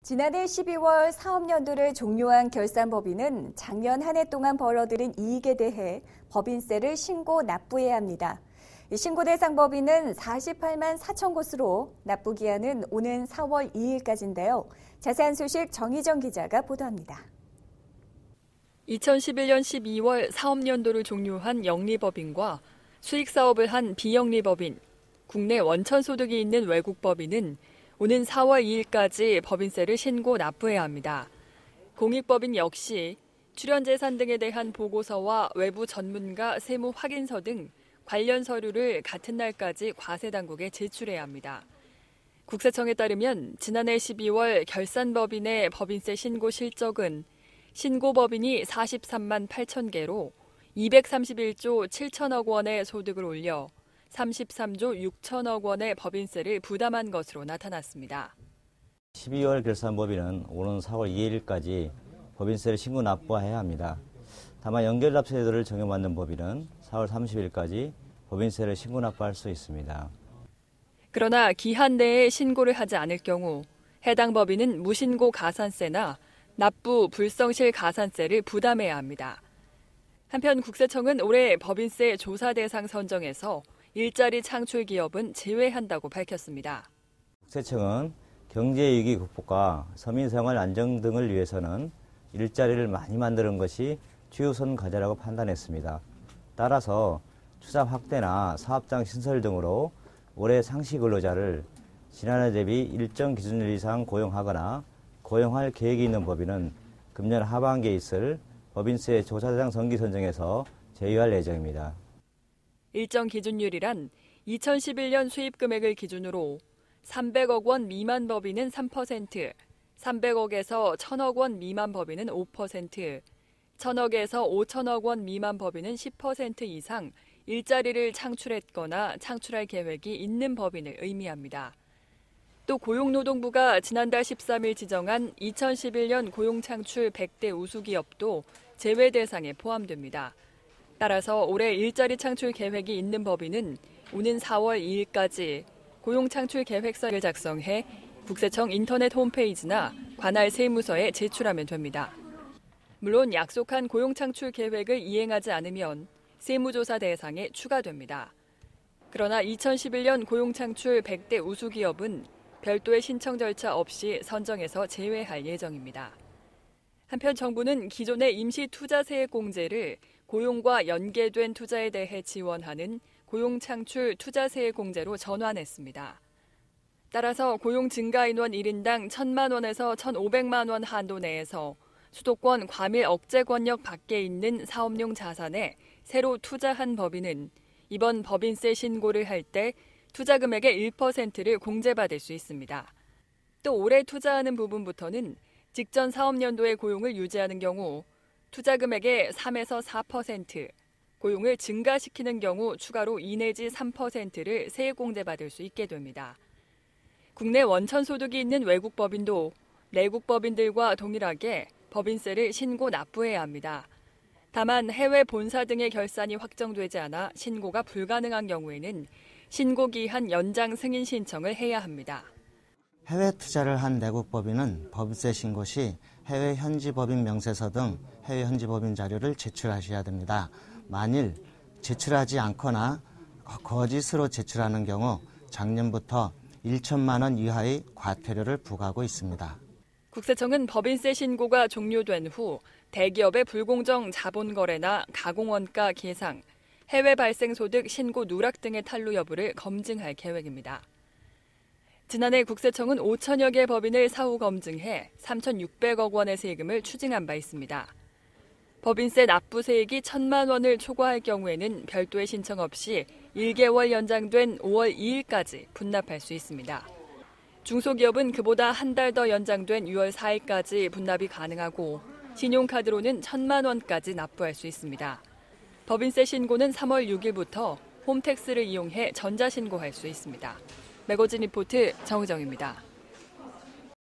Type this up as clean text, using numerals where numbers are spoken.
지난해 12월 사업연도를 종료한 결산법인은 작년 한 해 동안 벌어들인 이익에 대해 법인세를 신고 납부해야 합니다. 신고 대상 법인은 48만 4천 곳으로 납부 기한은 오는 4월 2일까지인데요. 자세한 소식 정희정 기자가 보도합니다. 2011년 12월 사업연도를 종료한 영리법인과 수익사업을 한 비영리법인, 국내 원천소득이 있는 외국법인은 오는 4월 2일까지 법인세를 신고 납부해야 합니다. 공익법인 역시 출연재산 등에 대한 보고서와 외부 전문가 세무 확인서 등 관련 서류를 같은 날까지 과세당국에 제출해야 합니다. 국세청에 따르면 지난해 12월 결산법인의 법인세 신고 실적은 신고법인이 43만 8천 개로 231조 7천억 원의 소득을 올려 33조 6천억 원의 법인세를 부담한 것으로 나타났습니다. 12월 결산법인은 오는 4월 2일까지 법인세를 신고 납부해야 합니다. 다만 연결납세제도를 적용받는 법인은 4월 30일까지 법인세를 신고 납부할 수 있습니다. 그러나 기한 내에 신고를 하지 않을 경우 해당 법인은 무신고 가산세나 납부 불성실 가산세를 부담해야 합니다. 한편 국세청은 올해 법인세 조사 대상 선정에서 일자리 창출 기업은 제외한다고 밝혔습니다. 국세청은 경제위기 극복과 서민 생활 안정 등을 위해서는 일자리를 많이 만드는 것이 최우선 과제라고 판단했습니다. 따라서 투자 확대나 사업장 신설 등으로 올해 상시 근로자를 지난해 대비 일정 기준일 이상 고용하거나 고용할 계획이 있는 법인은 금년 하반기에 있을 법인세 조사 대상 정기 선정에서 제외할 예정입니다. 일정 기준율이란 2011년 수입 금액을 기준으로 300억 원 미만 법인은 3%, 300억에서 1,000억 원 미만 법인은 5%, 1,000억에서 5,000억 원 미만 법인은 10% 이상 일자리를 창출했거나 창출할 계획이 있는 법인을 의미합니다. 또 고용노동부가 지난달 13일 지정한 2011년 고용창출 100대 우수기업도 제외 대상에 포함됩니다. 따라서 올해 일자리 창출 계획이 있는 법인은 오는 4월 2일까지 고용창출 계획서를 작성해 국세청 인터넷 홈페이지나 관할 세무서에 제출하면 됩니다. 물론 약속한 고용창출 계획을 이행하지 않으면 세무조사 대상에 추가됩니다. 그러나 2011년 고용창출 100대 우수기업은 별도의 신청 절차 없이 선정해서 제외할 예정입니다. 한편 정부는 기존의 임시투자세액공제를 고용과 연계된 투자에 대해 지원하는 고용창출 투자세액공제로 전환했습니다. 따라서 고용 증가 인원 1인당 1,000만 원에서 1,500만 원 한도 내에서 수도권 과밀 억제 권역 밖에 있는 사업용 자산에 새로 투자한 법인은 이번 법인세 신고를 할 때 투자 금액의 1%를 공제받을 수 있습니다. 또 올해 투자하는 부분부터는 직전 사업연도의 고용을 유지하는 경우 투자 금액의 3에서 4%, 고용을 증가시키는 경우 추가로 2 내지 3%를 세액 공제받을 수 있게 됩니다. 국내 원천 소득이 있는 외국 법인도 내국 법인들과 동일하게 법인세를 신고 납부해야 합니다. 다만 해외 본사 등의 결산이 확정되지 않아 신고가 불가능한 경우에는 신고 기한 연장 승인 신청을 해야 합니다. 해외 투자를 한 내국 법인은 법인세 신고 시 해외 현지 법인 명세서 등 해외 현지 법인 자료를 제출하셔야 됩니다. 만일 제출하지 않거나 거짓으로 제출하는 경우 작년부터 1천만 원 이하의 과태료를 부과하고 있습니다. 국세청은 법인세 신고가 종료된 후 대기업의 불공정 자본거래나 가공원가 계상, 해외 발생 소득 신고 누락 등의 탄로 여부를 검증할 계획입니다. 지난해 국세청은 5천여 개 법인을 사후 검증해 3,600억 원의 세금을 추징한 바 있습니다. 법인세 납부 세액이 1,000만 원을 초과할 경우에는 별도의 신청 없이 1개월 연장된 5월 2일까지 분납할 수 있습니다. 중소기업은 그보다 한 달 더 연장된 6월 4일까지 분납이 가능하고 신용카드로는 1,000만 원까지 납부할 수 있습니다. 법인세 신고는 3월 6일부터 홈택스를 이용해 전자신고할 수 있습니다. 매거진 리포트 정의정입니다.